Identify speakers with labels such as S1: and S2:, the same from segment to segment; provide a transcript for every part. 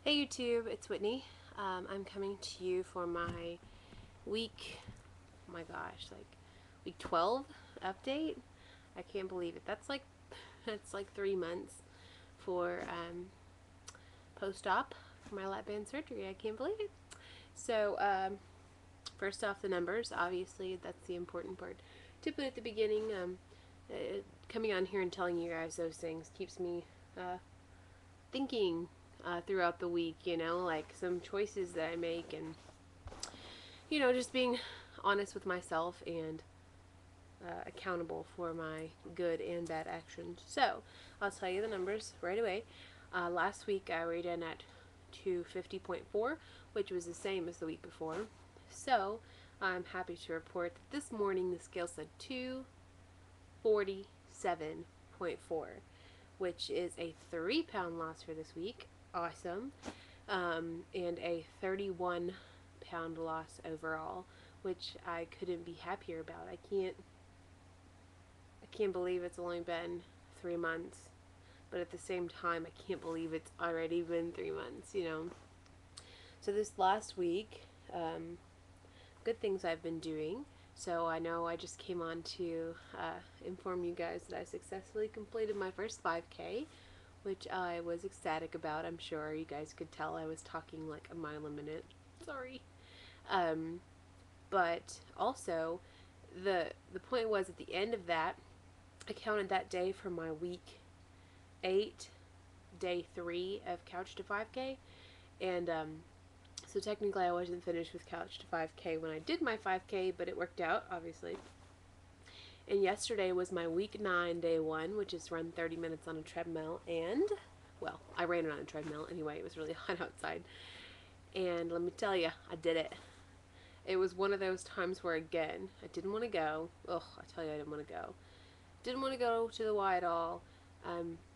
S1: Hey YouTube, it's Whitney. I'm coming to you for my week, oh my gosh, like week 12 update. I can't believe it. That's like 3 months for post-op for my lap band surgery. I can't believe it. So first off, the numbers. Obviously, that's the important part to put at the beginning. Coming on here and telling you guys those things keeps me thinking throughout the week, like some choices that I make and, just being honest with myself and accountable for my good and bad actions. So, I'll tell you the numbers right away. Last week I weighed in at 250.4, which was the same as the week before. So, I'm happy to report that this morning the scale said 247.4, which is a 3-pound loss for this week. Awesome. And a 31-pound loss overall, which I couldn't be happier about. I can't believe it's only been 3 months, but at the same time, I can't believe it's already been 3 months. So this last week, good things I've been doing. So I know I just came on to inform you guys that I successfully completed my first 5K, which I was ecstatic about. I'm sure you guys could tell I was talking like a mile a minute. Sorry. Um, but also, the point was at the end of that, I counted that day for my week 8, day 3 of Couch to 5K, and so technically I wasn't finished with Couch to 5K when I did my 5K, but it worked out obviously. And yesterday was my week 9, day 1, which is run 30 minutes on a treadmill, and well, I ran it on a treadmill anyway. It was really hot outside, and let me tell you, I did it. It was one of those times where, again, I didn't want to go. Ugh, I tell you, I didn't want to go. Didn't want to go to the Y at all.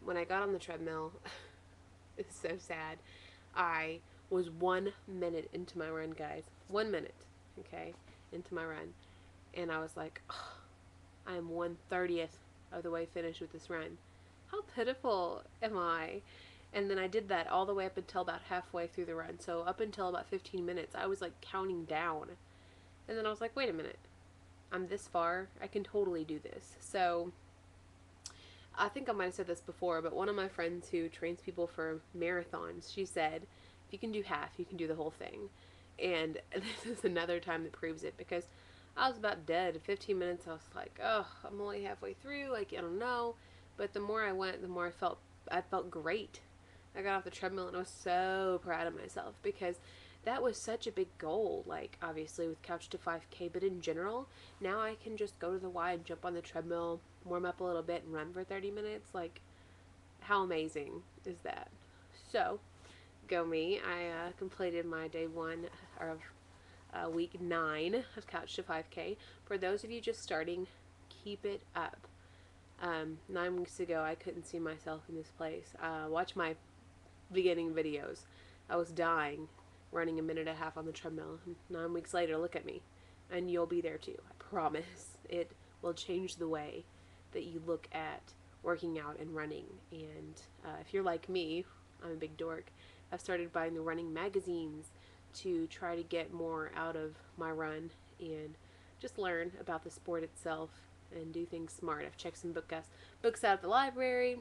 S1: When I got on the treadmill, it's so sad. I was 1 minute into my run, guys. 1 minute, okay, into my run. And I was like, oh, I am 1/30th of the way finished with this run. How pitiful am I? And then I did that all the way up until about halfway through the run. So up until about 15 minutes, I was like counting down. And then I was like, wait a minute. I'm this far. I can totally do this. So I think I might have said this before, but one of my friends who trains people for marathons, she said, if you can do half, you can do the whole thing. And this is another time that proves it, because I was about dead. In 15 minutes, I was like, oh, I'm only halfway through. Like, I don't know. But the more I went, the more I felt great. I got off the treadmill and I was so proud of myself, because that was such a big goal. Like, obviously with Couch to 5K, but in general, now I can just go to the Y and jump on the treadmill, warm up a little bit, and run for 30 minutes. Like, how amazing is that? So, go me. I completed my day 1 of week 9 of Couch to 5K. For those of you just starting, keep it up. 9 weeks ago, I couldn't see myself in this place. Watch my beginning videos. I was dying, running a minute and a half on the treadmill. 9 weeks later, look at me. And you'll be there too. I promise. It will change the way that you look at working out and running. And if you're like me, I'm a big dork. I've started buying the running magazines to try to get more out of my run and just learn about the sport itself and do things smart. I've checked some books out at the library.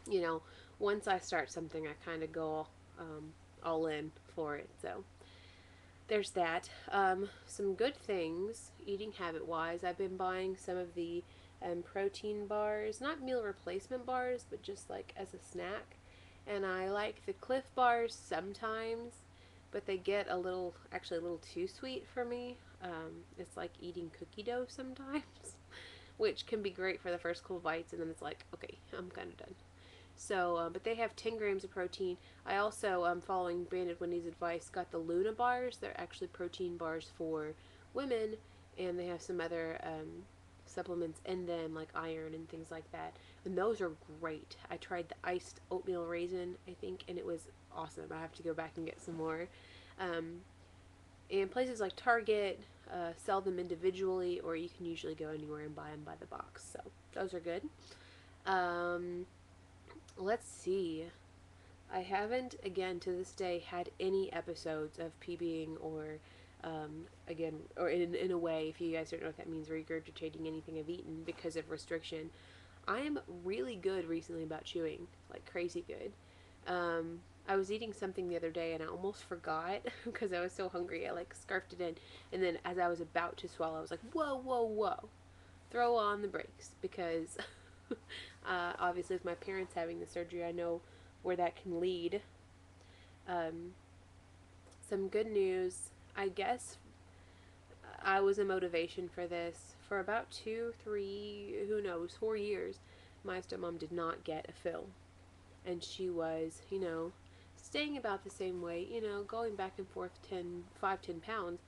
S1: You know, once I start something, I kind of go all in for it. So there's that. Some good things eating habit wise. I've been buying some of the protein bars, not meal replacement bars, but just like as a snack. And I like the Cliff bars sometimes, but they get actually a little too sweet for me. It's like eating cookie dough sometimes, which can be great for the first couple bites, and then it's like, okay, I'm kind of done. So, but they have 10 grams of protein. I also, following Brandon Wendy's advice, got the Luna bars. They're actually protein bars for women, and they have some other supplements in them, like iron and things like that. And those are great. I tried the iced oatmeal raisin, I think, and it was awesome. I have to go back and get some more. Um, and places like Target sell them individually, or you can usually go anywhere and buy them by the box. So those are good. Um, let's see. I haven't, again, to this day, had any episodes of PBing or, again, or in a way, if you guys don't know what that means, regurgitating anything I've eaten because of restriction. I am really good recently about chewing, like crazy good. I was eating something the other day and I almost forgot because I was so hungry. I like scarfed it in, and then as I was about to swallow, I was like, whoa, whoa, whoa, throw on the brakes because obviously with my parents having the surgery, I know where that can lead. Um, some good news, I guess. I was a motivation for this for about 2, 3, who knows, 4 years. My stepmom did not get a fill, and she was, staying about the same weight, going back and forth 5, 10 pounds.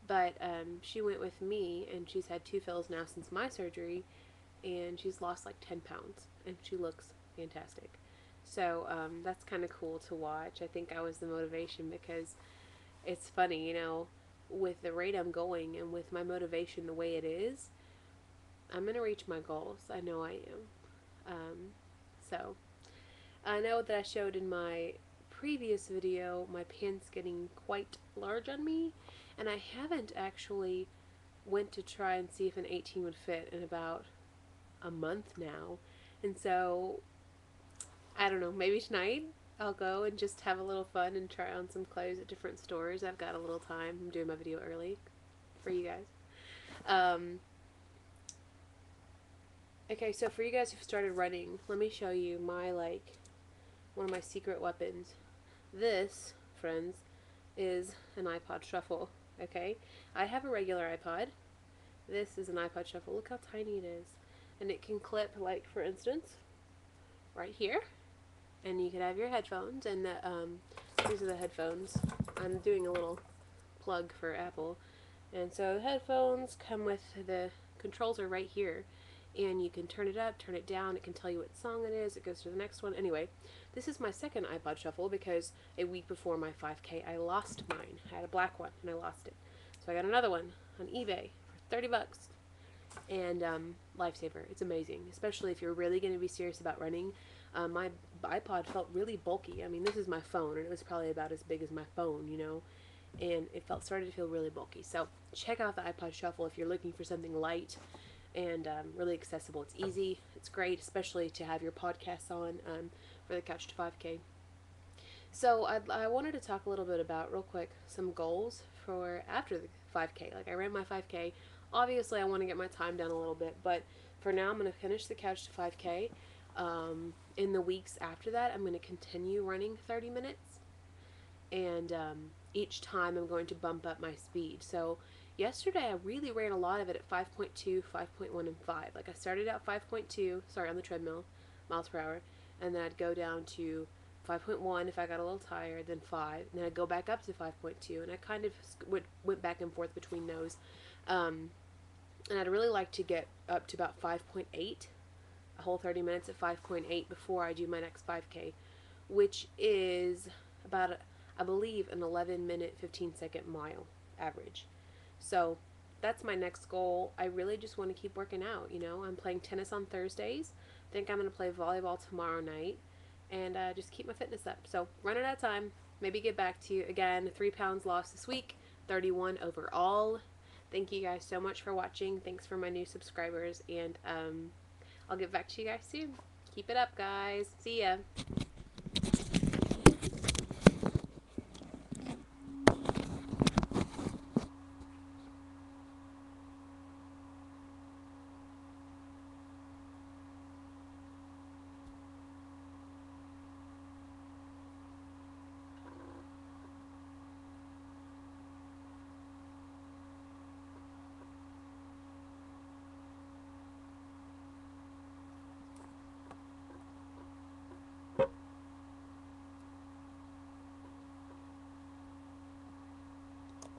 S1: But she went with me, and she's had 2 fills now since my surgery, and she's lost like 10 pounds, and she looks fantastic. So that's kind of cool to watch. I think I was the motivation because it's funny, with the rate I'm going and with my motivation the way it is, I'm going to reach my goals. I know I am. So I know that I showed in my previous video my pants getting quite large on me, and I haven't actually went to try and see if an 18 would fit in about a month now. And so I don't know, maybe tonight I'll go and just have a little fun and try on some clothes at different stores. I've got a little time. I'm doing my video early for you guys. Okay, so for you guys who've started running, let me show you my, one of my secret weapons. This, friends, is an iPod Shuffle, okay? I have a regular iPod. This is an iPod Shuffle. Look how tiny it is. And it can clip, like, for instance, right here. And you could have your headphones, and these are the headphones. I'm doing a little plug for Apple. And so the headphones come with the controls are right here. And you can turn it up, turn it down, it can tell you what song it is, it goes to the next one. Anyway, this is my second iPod Shuffle because a week before my 5K, I lost mine. I had a black one, and I lost it. So I got another one on eBay for 30 bucks. And lifesaver. It's amazing, especially if you're really going to be serious about running. My iPod felt really bulky. I mean, this is my phone, and it was probably about as big as my phone, and it started to feel really bulky. So check out the iPod Shuffle if you're looking for something light and really accessible. It's easy. It's great, especially to have your podcasts on for the Couch to 5K. So I wanted to talk a little bit about, real quick, some goals for after the 5K. Like, I ran my 5K. Obviously, I want to get my time down a little bit, but for now, I'm going to finish the Couch to 5K. In the weeks after that, I'm going to continue running 30 minutes, and each time I'm going to bump up my speed. So yesterday, I really ran a lot of it at 5.2, 5.1, and 5. Like, I started at 5.2, on the treadmill, miles per hour, and then I'd go down to 5.1 if I got a little tired, then 5, and then I'd go back up to 5.2, and I kind of went back and forth between those. And I'd really like to get up to about 5.8, a whole 30 minutes at 5.8 before I do my next 5K, which is about, I believe, an 11-minute, 15-second mile average. So that's my next goal. I really just want to keep working out, I'm playing tennis on Thursdays. I think I'm going to play volleyball tomorrow night, and just keep my fitness up. So running out of time, maybe get back to you. Again, 3 pounds lost this week, 31 overall. Thank you guys so much for watching. Thanks for my new subscribers, and I'll get back to you guys soon. Keep it up, guys. See ya.